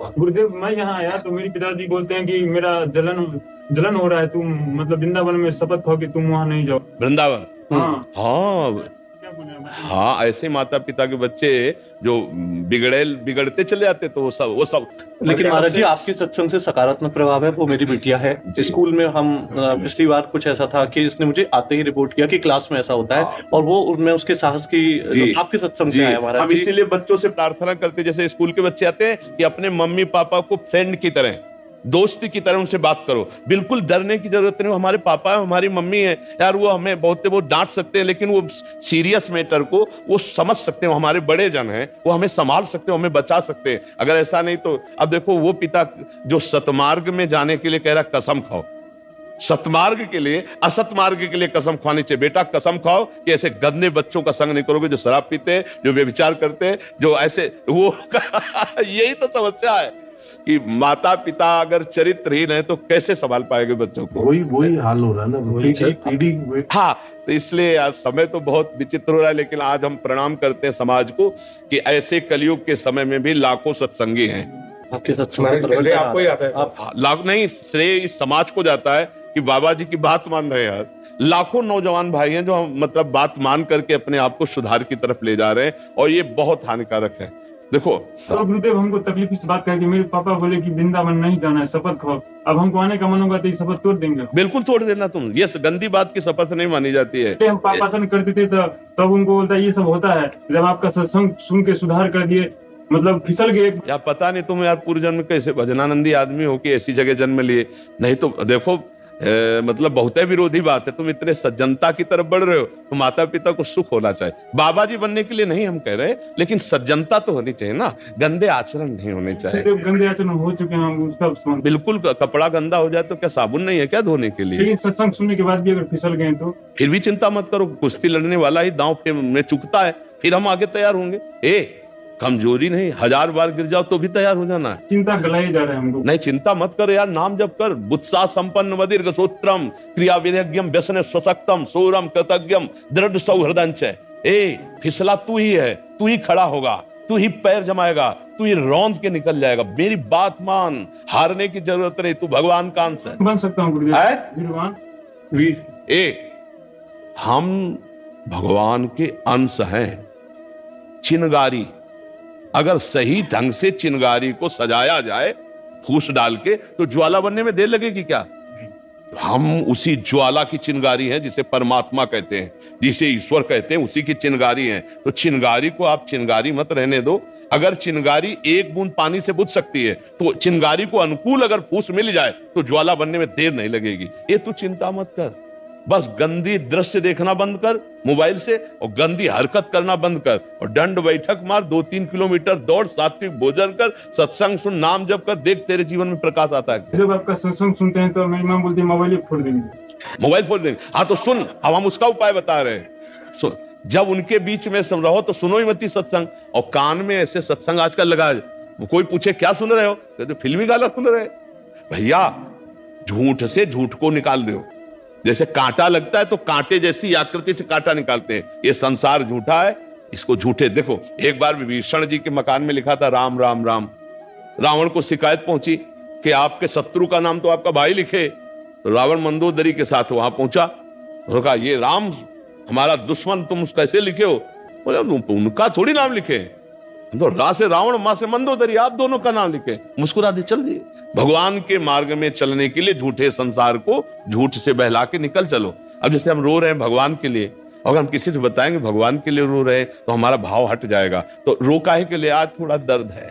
गुरुदेव, मैं यहाँ आया तो मेरे पिताजी बोलते हैं कि मेरा जलन जलन हो रहा है, तुम मतलब वृंदावन में शपथ खाओ कि तुम वहाँ नहीं जाओ। वृंदावन। हाँ। हाँ क्या बोले आप बताइए। हाँ, ऐसे माता पिता के बच्चे जो बिगड़ते चले जाते, तो वो सब लेकिन महाराज जी, आपके सत्संग से सकारात्मक प्रभाव है। वो मेरी बिटिया है, स्कूल में हम पिछली बार कुछ ऐसा था कि इसने मुझे आते ही रिपोर्ट किया कि क्लास में ऐसा होता है, और वो मैं उसके साहस की जो आपके सत्संग से आया महाराज हम जी। इसीलिए बच्चों से प्रार्थना करते, जैसे स्कूल के बच्चे आते हैं, कि अपने मम्मी पापा को फ्रेंड की तरह, दोस्ती की तरह उनसे बात करो। बिल्कुल डरने की जरूरत नहीं। हमारे पापा है, हमारी मम्मी है यार, वो हमें बहुत डांट सकते हैं, लेकिन वो सीरियस मैटर को वो समझ सकते हैं। हमारे बड़े जन हैं, वो हमें संभाल सकते हैं, हमें बचा सकते हैं। अगर ऐसा नहीं तो अब देखो, वो पिता जो सतमार्ग में जाने के लिए कह रहा कसम खाओ, सतमार्ग के लिए, असत मार्ग के लिए कसम खानी चाहिए। बेटा कसम खाओ कि ऐसे गंदे बच्चों का संग नहीं करोगे, जो शराब पीते हैं, जो व्यभिचार करते हैं, जो ऐसे वो यही तो समस्या है कि माता पिता अगर चरित्रहीन है तो कैसे संभाल पाएंगे बच्चों को। वही हाल हो रहा है ना, पीढ़ी। हाँ, तो इसलिए आज समय तो बहुत विचित्र हो रहा है, लेकिन आज हम प्रणाम करते हैं समाज को कि ऐसे कलयुग के समय में भी लाखों सत्संगी हैं। आपके सत्संग आपको ही आता है। लाख नहीं, श्रेय इस समाज को जाता है कि बाबा जी की बात मान रहे हैं। यार लाखों नौजवान भाई हैं जो मतलब बात मान करके अपने आप को सुधार की तरफ ले जा रहे हैं, और ये बहुत हानिकारक है। देखो, तो गुरुदेव, हमको तकलीफ इस बात का है कि मेरे पापा बोले कि वृंदावन नहीं जाना है, शपथ खाओ। अब हमको आने का मन होगा तो ये शपथ तोड़ देंगे। बिल्कुल तोड़ देना तुम, ये गंदी बात की शपथ नहीं मानी जाती है। हम पापा से करते थे तब उनको बोलता ये सब होता है। जब आपका सत्संग सुन के सुधार कर दिए, मतलब फिसल गए। यार पता नहीं तुम यार पूर्व जन्म कैसे भजनानंदी आदमी हो कि ऐसी जगह जन्म लिए। नहीं तो देखो, मतलब बहुत विरोधी बात है। तुम इतने सज्जनता की तरफ बढ़ रहे हो, तो माता पिता को सुख होना चाहिए। बाबा जी बनने के लिए नहीं हम कह रहे, लेकिन सज्जनता तो होनी चाहिए ना, गंदे आचरण नहीं होने चाहिए। गंदे आचरण हो चुके हैं हम, उसका बिल्कुल। कपड़ा गंदा हो जाए तो क्या साबुन नहीं है क्या धोने के लिए? लेकिन सत्संग सुनने के बाद भी अगर फिसल गए तो फिर भी चिंता मत करो, कुश्ती लड़ने वाला ही दांव में चुकता है, फिर हम आगे तैयार होंगे। कमजोरी नहीं, 1000 बार गिर जाओ तो भी तैयार हो जाना है। चिंता गलाए जा रहे हैं हमको। नहीं, चिंता मत कर यार, नाम जप कर। बुत्सा संपन्न मदीर्घ सूत्रम क्रिया विधेयज्ञम व्यसने स्वशक्तम सोरम कृतज्ञम दृढ़ सौहृदंच। फिसला तू ही है, तू ही खड़ा होगा, तू ही पैर जमाएगा, तू ही रौंद के निकल जाएगा। मेरी बात मान, हारने की जरूरत नहीं। तू भगवान का अंश है। बन सकता हूँ गुरुदेव, भगवान। हम भगवान के अंश हैं। चिनगारी, अगर सही ढंग से चिनगारी को सजाया जाए फूस डाल के, तो ज्वाला बनने में देर लगेगी क्या? हम उसी ज्वाला की चिनगारी हैं, जिसे परमात्मा कहते हैं, जिसे ईश्वर कहते हैं, उसी की चिनगारी हैं। तो चिनगारी को आप चिनगारी मत रहने दो। अगर चिनगारी एक बूंद पानी से बुझ सकती है, तो चिनगारी को अनुकूल अगर फूस मिल जाए तो ज्वाला बनने में देर नहीं लगेगी। ये तू चिंता मत कर। बस गंदी दृश्य देखना बंद कर मोबाइल से, और गंदी हरकत करना बंद कर, और दंड बैठक मार, 2-3 किलोमीटर दौड़, सात्विक भोजन कर, सत्संग सुन, नाम जप कर, देख तेरे जीवन में प्रकाश आता है। जब आपका सत्संग सुनते हैं तो मेरी माँ बोलती है मोबाइल फोड़ देंगे। मोबाइल फोड़ देंगे? हाँ तो सुन, अब हम उसका उपाय बता रहे हैं। सुन, जब उनके बीच में सुन रहो तो सुनो ही मत सत्संग। और कान में ऐसे सत्संग आजकल लगा, कोई पूछे क्या सुन रहे हो, तो फिल्मी गाना सुन रहे। भैया, झूठ से झूठ को निकाल दो। जैसे कांटा लगता है तो कांटे जैसी आकृति से कांटा निकालते हैं। ये संसार झूठा है, इसको झूठे देखो। एक बार विभीषण जी के मकान में लिखा था राम राम राम। रावण को शिकायत पहुंची कि आपके शत्रु का नाम तो आपका भाई लिखे। तो रावण मंदोदरी के साथ वहां पहुंचा, उन्होंने कहा ये राम हमारा दुश्मन, तुम कैसे लिखे हो? बोले उनका थोड़ी नाम लिखे, तो रा से रावण, मां से मंदोदरी, आप दोनों का नाम लिखे। मुस्कुरा दे, चल दिए। भगवान के मार्ग में चलने के लिए झूठे संसार को झूठ से बहला के निकल चलो। अब जैसे हम रो रहे हैं भगवान के लिए, अगर हम किसी से बताएंगे भगवान के लिए रो रहे हैं तो हमारा भाव हट जाएगा। तो रो काहे के लिए? आज थोड़ा दर्द है,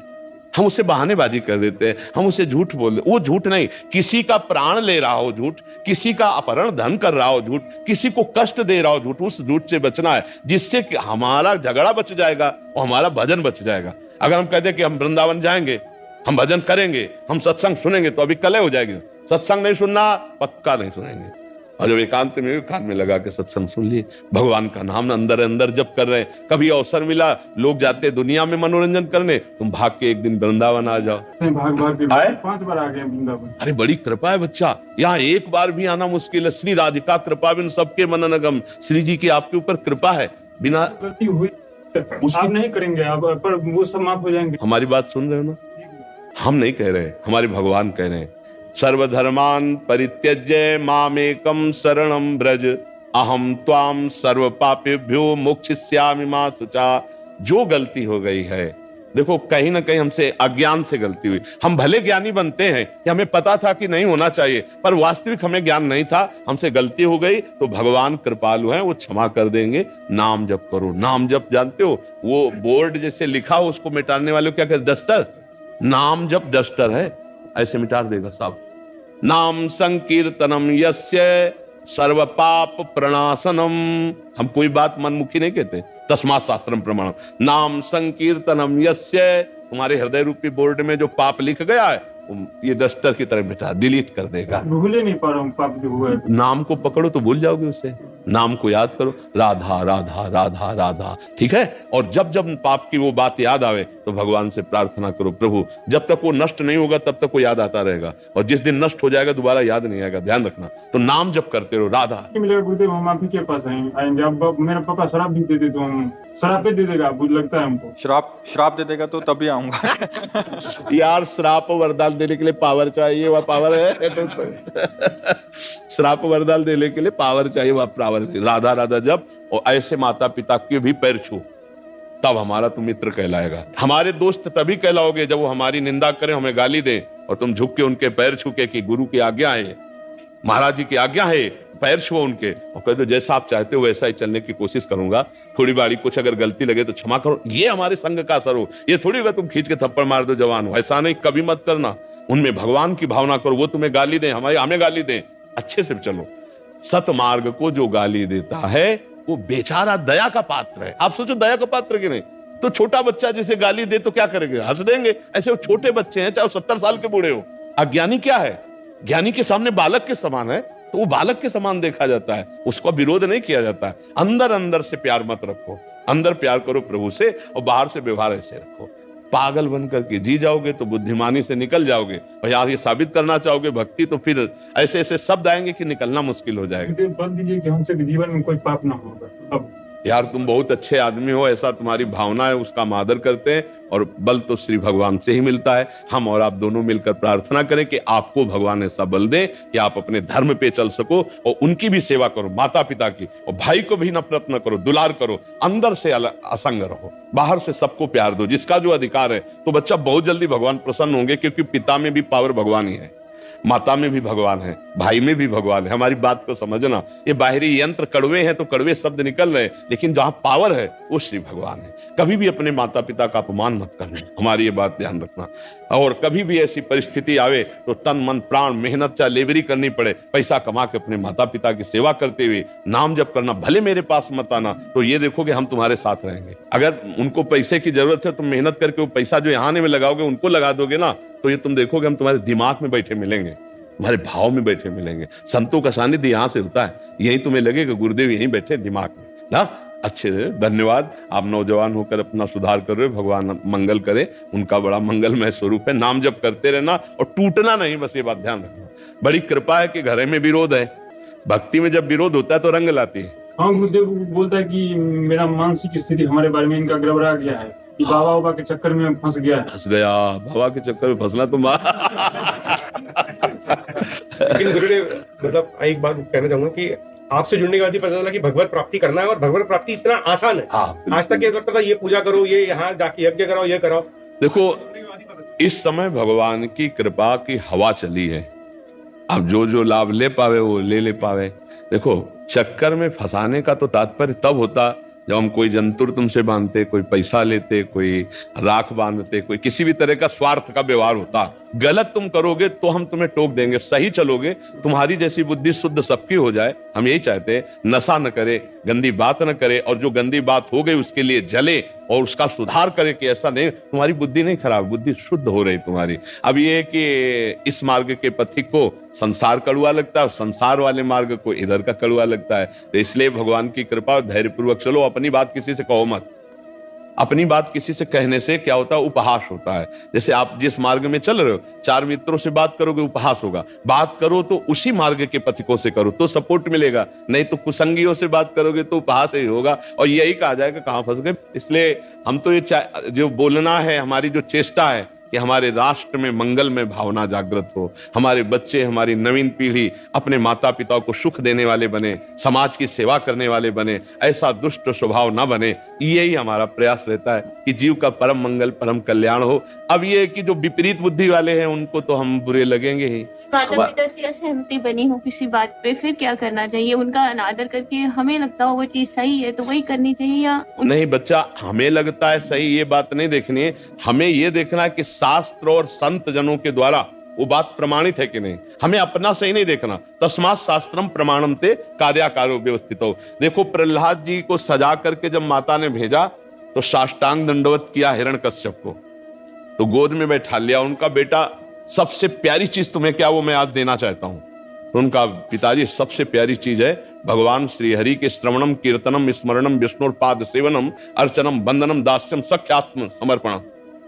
हम उसे बहानेबाजी कर देते हैं, हम उसे झूठ बोल रहे। वो झूठ नहीं, किसी का प्राण ले रहा हो झूठ, किसी का अपहरण धन कर रहा हो झूठ, किसी को कष्ट दे रहा हो झूठ, उस झूठ से बचना है, जिससे कि हमारा झगड़ा बच जाएगा और हमारा भजन बच जाएगा। अगर हम कहते कि हम वृंदावन जाएंगे, हम भजन करेंगे, हम सत्संग सुनेंगे, तो अभी कलह हो जाएगी। सत्संग नहीं सुनना, पक्का नहीं सुनेंगे। और जब एकांत में कान में लगा के सत्संग सुन लिए, भगवान का नाम अंदर अंदर जप कर रहे हैं, कभी अवसर मिला, लोग जाते दुनिया में मनोरंजन करने, तुम भाग के एक दिन वृंदावन आ जाओ। भाग भाग के आए? 5 बार आ गए वृंदावन। अरे बड़ी कृपा है बच्चा, यहाँ एक बार भी आना मुश्किल है। श्री राधिका कृपा बिन सबके मन नगम। श्री जी की आपके ऊपर कृपा है, बिना गलती हुई आप नहीं करेंगे, आप पर वो सब माफ हो जाएंगे। हमारी बात सुन रहे हो ना? हम नहीं कह रहे, हमारे भगवान कह रहे हैं, सर्वधर्मान परित्यज्य मामेकम शरणम ब्रज अहम त्वाम सर्व पापेभ्यो मोक्षयिष्यामि मा शुचा। जो गलती हो गई है, देखो कहीं ना कहीं हमसे अज्ञान से गलती हुई। हम भले ज्ञानी बनते हैं कि हमें पता था कि नहीं होना चाहिए, पर वास्तविक हमें ज्ञान नहीं था, हमसे गलती हो गई, तो भगवान कृपालु हैं, वो क्षमा कर देंगे। नाम जप करो। नाम जप जानते हो, वो बोर्ड जैसे लिखा हो उसको मिटाने वाले को क्या कहते, डस्टर। नाम जप डस्टर है, ऐसे मिटा देगा साहब। नाम संकीर्तनम यस्य सर्व पाप प्रणाशनम। हम कोई बात मनमुखी नहीं कहते, तस्मात् शास्त्रम प्रमाणम। नाम संकीर्तनम यस्य, तुम्हारे हृदय रूपी बोर्ड में जो पाप लिख गया है ये डस्टर की तरह मिटा, डिलीट कर देगा। भूले नहीं पा रहा हूँ पाप जो हुआ है। नाम को पकड़ो तो भूल जाओगे उसे। नाम को याद करो, राधा राधा राधा राधा, ठीक है। और जब जब पाप की वो बात याद आवे तो भगवान से प्रार्थना करो, प्रभु जब तक वो नष्ट नहीं होगा तब तक वो याद आता रहेगा, और जिस दिन नष्ट हो जाएगा दोबारा याद नहीं आएगा, ध्यान रखना। तो नाम जप करते रहो, राधा। मिलेगा गुरुदेव, हम आप ही के पास आएंगे। अब मेरा पापा शराब भी दे दे तो हम शराब पे दे देगा, बुझ लगता है हमको। श्राप दे देगा तो तभी आऊंगा। यार श्राप वरदान देने के लिए पावर चाहिए, वह पावर है तो श्राप वरदान देने के लिए पावर चाहिए, वह पावर। राधा राधा जब, और ऐसे माता पिता के भी पैर छू, तब हमारा तुम मित्र कहलाएगा। हमारे दोस्त तभी कहलाओगे जब वो हमारी निंदा करें, हमें गाली दें, और तुम झुक के उनके पैर छू के कि गुरु की आज्ञा है, महाराज जी की आज्ञा है, पैर छुओ उनके और कह दो जैसा आप चाहते हो वैसा ही चलने की कोशिश करूंगा, थोड़ी बाड़ी कुछ अगर गलती लगे तो क्षमा करो। ये हमारे संग का असर हो। ये थोड़ी होगा तुम खींच के थप्पड़ मार दो जवान हो, ऐसा नहीं, कभी मत करना। उनमें भगवान की भावना करो, वो तुम्हें गाली दें, हमें गाली दें, अच्छे से चलो। सतमार्ग को जो गाली देता है वो बेचारा दया का पात्र है। आप सोचो दया का पात्र कि नहीं? तो छोटा बच्चा जिसे गाली दे तो क्या करेंगे, हंस देंगे। ऐसे वो छोटे बच्चे हैं, चाहे 70 साल के बूढ़े हो। अज्ञानी क्या है, ज्ञानी के सामने बालक के समान है, तो वो बालक के समान देखा जाता है, उसका विरोध नहीं किया जाता है। अंदर अंदर से प्यार मत रखो, अंदर प्यार करो प्रभु से, और बाहर से व्यवहार ऐसे रखो। पागल बन करके जी जाओगे तो बुद्धिमानी से निकल जाओगे, और यार ये साबित करना चाहोगे भक्ति, तो फिर ऐसे ऐसे शब्द आएंगे कि निकलना मुश्किल हो जाएगा। बल दीजिए कि हमसे जीवन में कोई पाप ना होगा। अब यार तुम बहुत अच्छे आदमी हो, ऐसा तुम्हारी भावना है, उसका हम आदर करते हैं, और बल तो श्री भगवान से ही मिलता है। हम और आप दोनों मिलकर प्रार्थना करें कि आपको भगवान ऐसा बल दे कि आप अपने धर्म पे चल सको, और उनकी भी सेवा करो, माता पिता की, और भाई को भी नफरत न करो, दुलार करो, अंदर से असंग रहो, बाहर से सबको प्यार दो, जिसका जो अधिकार है। तो बच्चा बहुत जल्दी भगवान प्रसन्न होंगे, क्योंकि पिता में भी पावर भगवान ही है, माता में भी भगवान है, भाई में भी भगवान है। हमारी बात को समझना, ये बाहरी यंत्र कड़वे हैं तो कड़वे शब्द निकल रहे हैं, लेकिन जहां पावर है वो श्री भगवान है। कभी भी अपने माता पिता का अपमान मत करना, हमारी ये बात ध्यान रखना। और कभी भी ऐसी परिस्थिति आवे तो तन मन प्राण मेहनत चाहे लेबरी करनी पड़े, पैसा कमा के अपने माता पिता की सेवा करते हुए नाम जप करना। भले मेरे पास मत आना, तो ये देखोगे हम तुम्हारे साथ रहेंगे। अगर उनको पैसे की जरूरत है, तुम मेहनत करके वो पैसा जो यहाँ में लगाओगे उनको लगा दोगे ना, तो ये तुम देखोगे हम तुम्हारे दिमाग में बैठे मिलेंगे, तुम्हारे भाव में बैठे मिलेंगे। संतों का सानिध्य यहाँ से होता है, यही तुम्हें लगेगा गुरुदेव यहीं बैठे दिमाग में ना। अच्छे धन्यवाद, आप नौजवान होकर अपना सुधार कर रहे हो, भगवान मंगल करे, उनका बड़ा मंगलमय स्वरूप है। नाम जप करते रहना और टूटना नहीं, बस ये बात ध्यान रखना। बड़ी कृपा है कि घर में विरोध है, भक्ति में जब विरोध होता है तो रंग लाती है। हाँ, गुरुदेव बोलता है कि मेरा मानसिक स्थिति हमारे बारे में इनका गड़बड़ा गया है, कि बाबा के चक्कर में फंस गया है। फंस गया बाबा के चक्कर में फंसना तुम। लेकिन गुरुदेव मतलब एक बात कहना चाहूंगा कि आपसे जुड़ने के बाद ही पता चला कि भगवत प्राप्ति करना है, और भगवत प्राप्ति इतना आसान है। आज तक ये लगता था ये पूजा करो, ये यहाँ जाके यज्ञ कराओ, ये कराओ। देखो इस समय भगवान की कृपा की हवा चली है, अब जो जो लाभ ले पावे वो ले पावे। देखो चक्कर में फंसाने का तो तात्पर्य तब होता जब हम कोई जंतुर तुमसे बांधते, कोई पैसा लेते, कोई राख बांधते, कोई किसी भी तरह का स्वार्थ का व्यवहार होता। गलत तुम करोगे तो हम तुम्हें टोक देंगे, सही चलोगे तुम्हारी जैसी बुद्धि शुद्ध सबकी हो जाए, हम यही चाहते हैं। नशा न करे, गंदी बात न करे, और जो गंदी बात हो गई उसके लिए जले और उसका सुधार करे कि ऐसा नहीं। तुम्हारी बुद्धि नहीं खराब, बुद्धि शुद्ध हो रही तुम्हारी। अब ये कि इस मार्ग के पथिक को संसार कड़ुआ लगता है, और संसार वाले मार्ग को इधर का कड़ुआ लगता है। तो इसलिए भगवान की कृपा, धैर्यपूर्वक चलो। अपनी बात किसी से कहो मत, अपनी बात किसी से कहने से क्या होता है, उपहास होता है। जैसे आप जिस मार्ग में चल रहे हो, 4 मित्रों से बात करोगे उपहास होगा, बात करो तो उसी मार्ग के पथिकों से करो तो सपोर्ट मिलेगा, नहीं तो कुसंगियों से बात करोगे तो उपहास ही होगा, और यही कहा जाएगा कहां फंस गए। इसलिए हम तो ये जो बोलना है, हमारी जो चेष्टा है कि हमारे राष्ट्र में मंगल में भावना जागृत हो, हमारे बच्चे, हमारी नवीन पीढ़ी अपने माता पिता को सुख देने वाले बने, समाज की सेवा करने वाले बने, ऐसा दुष्ट स्वभाव ना बने। यही हमारा प्रयास रहता है कि जीव का परम मंगल परम कल्याण हो। अब ये कि जो विपरीत बुद्धि वाले हैं उनको तो हम बुरे लगेंगे ही। माता पिता से असहमति बनी हो किसी बात पे, फिर क्या करना चाहिए? उनका अनादर करके हमें लगता हो वो चीज सही है तो वही करनी चाहिए, या नहीं बच्चा, हमें लगता है सही ये बात नहीं देखनी है, हमें ये देखना है कि शास्त्र और संत जनों के द्वारा वो बात प्रमाणित है कि नहीं। हमें अपना सही नहीं देखना। तस्मात् शास्त्रम प्रमाणम ते कार्याकारो व्यवस्थितो। देखो प्रहलाद जी को सजा करके जब माता ने भेजा तो साष्टांग दंडवत किया हिरण्यकश्यप को, तो गोद में बैठा लिया। उनका बेटा सबसे प्यारी चीज तुम्हें क्या, वो मैं आज देना चाहता हूं। तो उनका पिताजी सबसे प्यारी चीज है भगवान श्री हरि के श्रवणम कीर्तनम स्मरणम विष्णुर पाद सेवनम अर्चनम वंदनम दास्यम सख्यात्म समर्पणम।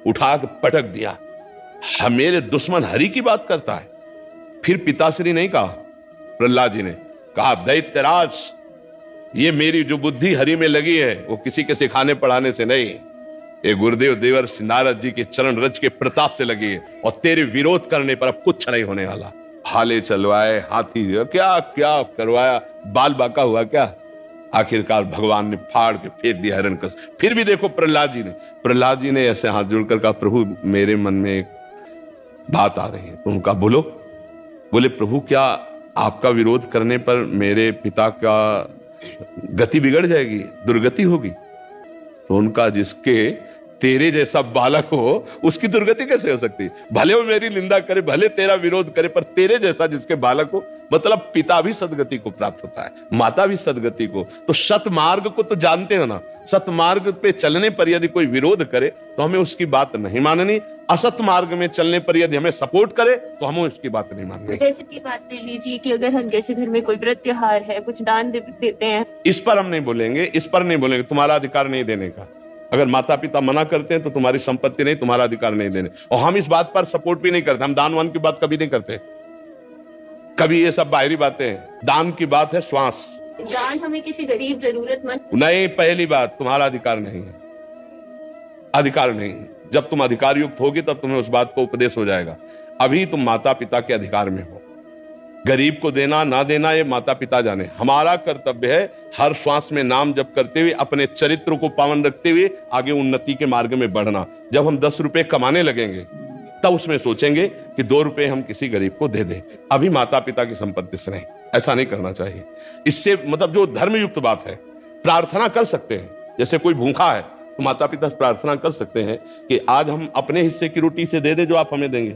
उठा के पटक दिया। मेरे दुश्मन हरि की बात करता है। फिर पिताश्री नहीं कहा, प्रहलाद जी ने कहा दैत्यराज, ये मेरी जो बुद्धि हरि में लगी है वो किसी के सिखाने पढ़ाने से नहीं, ये गुरुदेव देवर्षि नारद जी के चरण रज के प्रताप से लगी है, और तेरे विरोध करने पर अब कुछ नहीं होने वाला। भाले चलवाए, हाथी क्या क्या करवाया, बाल बाका हुआ क्या। आखिरकार भगवान ने फाड़ के फेंक दिया हिरण्यकश्यप। फिर भी देखो प्रहलाद जी ने ऐसे हाथ जोड़कर कहा, प्रभु मेरे मन में एक बात आ रही है। तो उनका बोलो। बोले प्रभु क्या आपका विरोध करने पर मेरे पिता का गति बिगड़ जाएगी, दुर्गति होगी? तो उनका जिसके तेरे जैसा बालक हो उसकी दुर्गति कैसे हो सकती? भले वो मेरी निंदा करे, भले तेरा विरोध करे, पर तेरे जैसा जिसके बालक हो, मतलब पिता भी सदगति को प्राप्त होता है, माता भी सदगति को। तो सतमार्ग को तो जानते हो ना, सतमार्ग पे चलने पर यदि कोई विरोध करे तो हमें उसकी बात नहीं माननी। असत मार्ग में चलने पर यदि हमें सपोर्ट करे तो हमें उसकी बात नहीं माननी। जैसे की बात ले लीजिए कि अगर हम जैसे घर में कोई व्रत त्योहार है, कुछ दान देते हैं, इस पर हम नहीं बोलेंगे, इस पर नहीं बोलेंगे। तुम्हारा अधिकार नहीं देने का। अगर माता पिता मना करते हैं तो तुम्हारी संपत्ति नहीं, तुम्हारा अधिकार नहीं देने। और हम इस बात पर सपोर्ट भी नहीं करते। हम दान वान की बात कभी नहीं करते, कभी ये सब बाहरी बातें हैं। दान की बात है श्वास। दान हमें किसी गरीब जरूरतमंद नहीं, पहली बात तुम्हारा अधिकार नहीं है, अधिकार नहीं। जब तुम अधिकार युक्त होगी तब तुम्हें उस बात को उपदेश हो जाएगा। अभी तुम माता पिता के अधिकार में हो। गरीब को देना ना देना ये माता पिता जाने। हमारा कर्तव्य है हर श्वास में नाम जप करते हुए अपने चरित्र को पावन रखते हुए आगे उन्नति के मार्ग में बढ़ना। जब हम 10 रुपए कमाने लगेंगे तब उसमें सोचेंगे कि 2 रुपए हम किसी गरीब को दे दें। अभी माता पिता की संपत्ति से नहीं, ऐसा नहीं करना चाहिए। इससे मतलब जो धर्मयुक्त बात है, प्रार्थना कर सकते हैं। जैसे कोई भूखा है तो माता पिता से प्रार्थना कर सकते हैं कि आज हम अपने हिस्से की रोटी से दे दे जो आप हमें देंगे।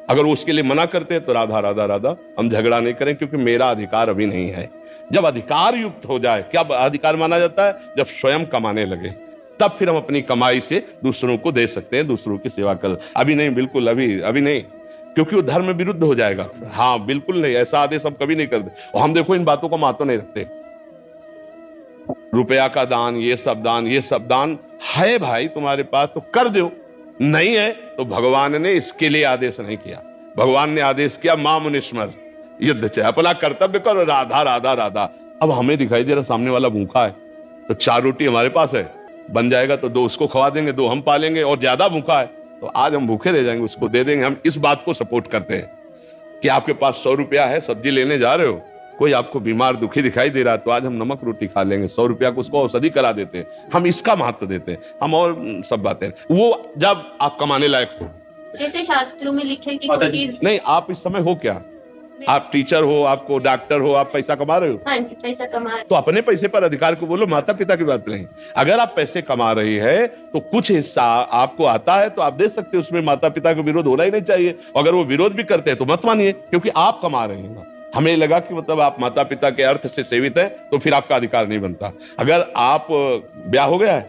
अगर वो उसके लिए मना करते हैं तो राधा राधा राधा, हम झगड़ा नहीं करें, क्योंकि मेरा अधिकार अभी नहीं है। जब अधिकार युक्त हो जाए, क्या अधिकार माना जाता है? जब स्वयं कमाने लगे, तब फिर हम अपनी कमाई से दूसरों को दे सकते हैं, दूसरों की सेवा कर। अभी नहीं, बिल्कुल अभी नहीं, क्योंकि वो धर्म विरुद्ध हो जाएगा। हाँ बिल्कुल नहीं, ऐसा आदेश हम कभी नहीं करते। और हम देखो इन बातों को महत्व नहीं रखते। रुपया का दान, ये सब दान है भाई तुम्हारे पास तो कर दो, नहीं है तो भगवान ने इसके लिए आदेश नहीं किया। भगवान ने आदेश किया मां मुनिस्मर, युद्ध चाहे, अपना कर्तव्य करो, राधा राधा राधा। अब हमें दिखाई दे रहा सामने वाला भूखा है तो 4 रोटी हमारे पास है, बन जाएगा तो 2 उसको खवा देंगे, 2 हम पालेंगे। और ज्यादा भूखा है तो आज हम भूखे रह जाएंगे, उसको दे देंगे। हम इस बात को सपोर्ट करते हैं कि आपके पास 100 रुपया है, सब्जी लेने जा रहे हो, कोई आपको बीमार दुखी दिखाई दे रहा है तो आज हम नमक रोटी खा लेंगे, 100 रुपया को उसको औषधि करा देते हैं। हम इसका महत्व देते हैं। हम और सब बातें वो जब आप कमाने लायक हो। जैसे शास्त्रों में लिखे कि कोई चीज नहीं, आप इस समय हो क्या? आप टीचर हो, आपको डॉक्टर हो, आप पैसा कमा रहे हो। हाँ जी, पैसा कमा तो अपने पैसे पर अधिकार को बोलो, माता पिता की बात नहीं। अगर आप पैसे कमा रही है तो कुछ हिस्सा आपको आता है तो आप दे सकते हो, उसमें माता पिता का विरोध होना ही नहीं चाहिए। अगर वो विरोध भी करते हैं तो मत मानिए, क्योंकि आप कमा रहे हैं। हमें लगा कि मतलब आप माता पिता के अर्थ से सेवित है तो फिर आपका अधिकार नहीं बनता। अगर आप ब्याह हो गया है,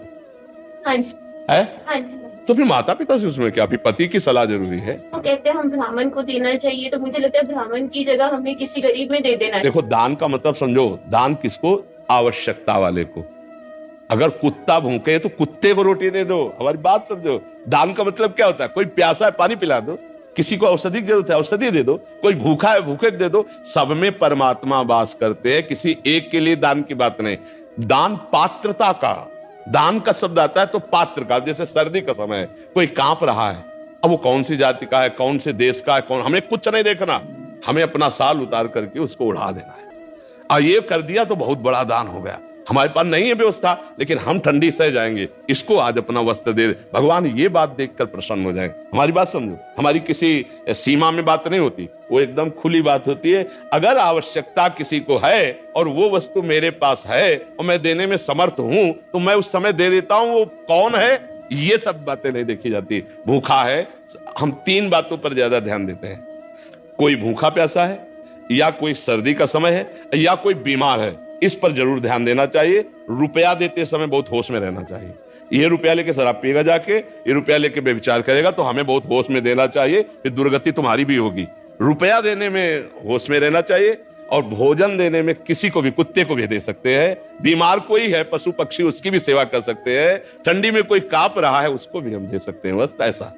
हाँ जी, है? हाँ जी, तो फिर माता पिता से उसमें क्या, फिर पति की सलाह जरूरी है। तो कहते हैं हम ब्राह्मण को देना चाहिए, तो मुझे लगता है ब्राह्मण की जगह हमें किसी गरीब में दे देना। देखो दान का मतलब समझो, दान किसको? आवश्यकता वाले को। अगर कुत्ता भूखे है तो कुत्ते को रोटी दे दो, हमारी बात समझो। दान का मतलब क्या होता है? कोई प्यासा है पानी पिला दो, किसी को औषधि की जरूरत है औषधि दे दो, कोई भूखा है भूखे दे दो। सब में परमात्मा वास करते हैं, किसी एक के लिए दान की बात नहीं। दान पात्रता का, दान का शब्द आता है तो पात्र का। जैसे सर्दी का समय है, कोई कांप रहा है अब वो कौन सी जाति का है, कौन से देश का है, कौन, हमें कुछ नहीं देखना, हमें अपना साल उतार करके उसको उड़ा देना है। और ये कर दिया तो बहुत बड़ा दान हो गया। हमारे पास नहीं है व्यवस्था, लेकिन हम ठंडी सह जाएंगे, इसको आज अपना वस्त्र दे दे। भगवान ये बात देखकर प्रसन्न हो जाएंगे। हमारी बात समझो, हमारी किसी सीमा में बात नहीं होती, वो एकदम खुली बात होती है। अगर आवश्यकता किसी को है और वो वस्तु मेरे पास है और मैं देने में समर्थ हूं, तो मैं उस समय दे देता हूं। वो कौन है, ये सब बातें नहीं देखी जाती। भूखा है, हम 3 बातों पर ज्यादा ध्यान देते हैं। कोई भूखा प्यासा है, या कोई सर्दी का समय है, या कोई बीमार है, इस पर जरूर ध्यान देना चाहिए। रुपया देते समय बहुत होश में रहना चाहिए। ये रुपया लेके शराब पिएगा जाके, ये रुपया लेके बेविचार करेगा, तो हमें बहुत होश में देना चाहिए, फिर दुर्गति तुम्हारी भी होगी। रुपया देने में होश में रहना चाहिए, और भोजन देने में किसी को भी, कुत्ते को भी दे सकते हैं। बीमार कोई है, पशु पक्षी, उसकी भी सेवा कर सकते हैं। ठंडी में कोई कांप रहा है, उसको भी हम दे सकते हैं। बस ऐसा।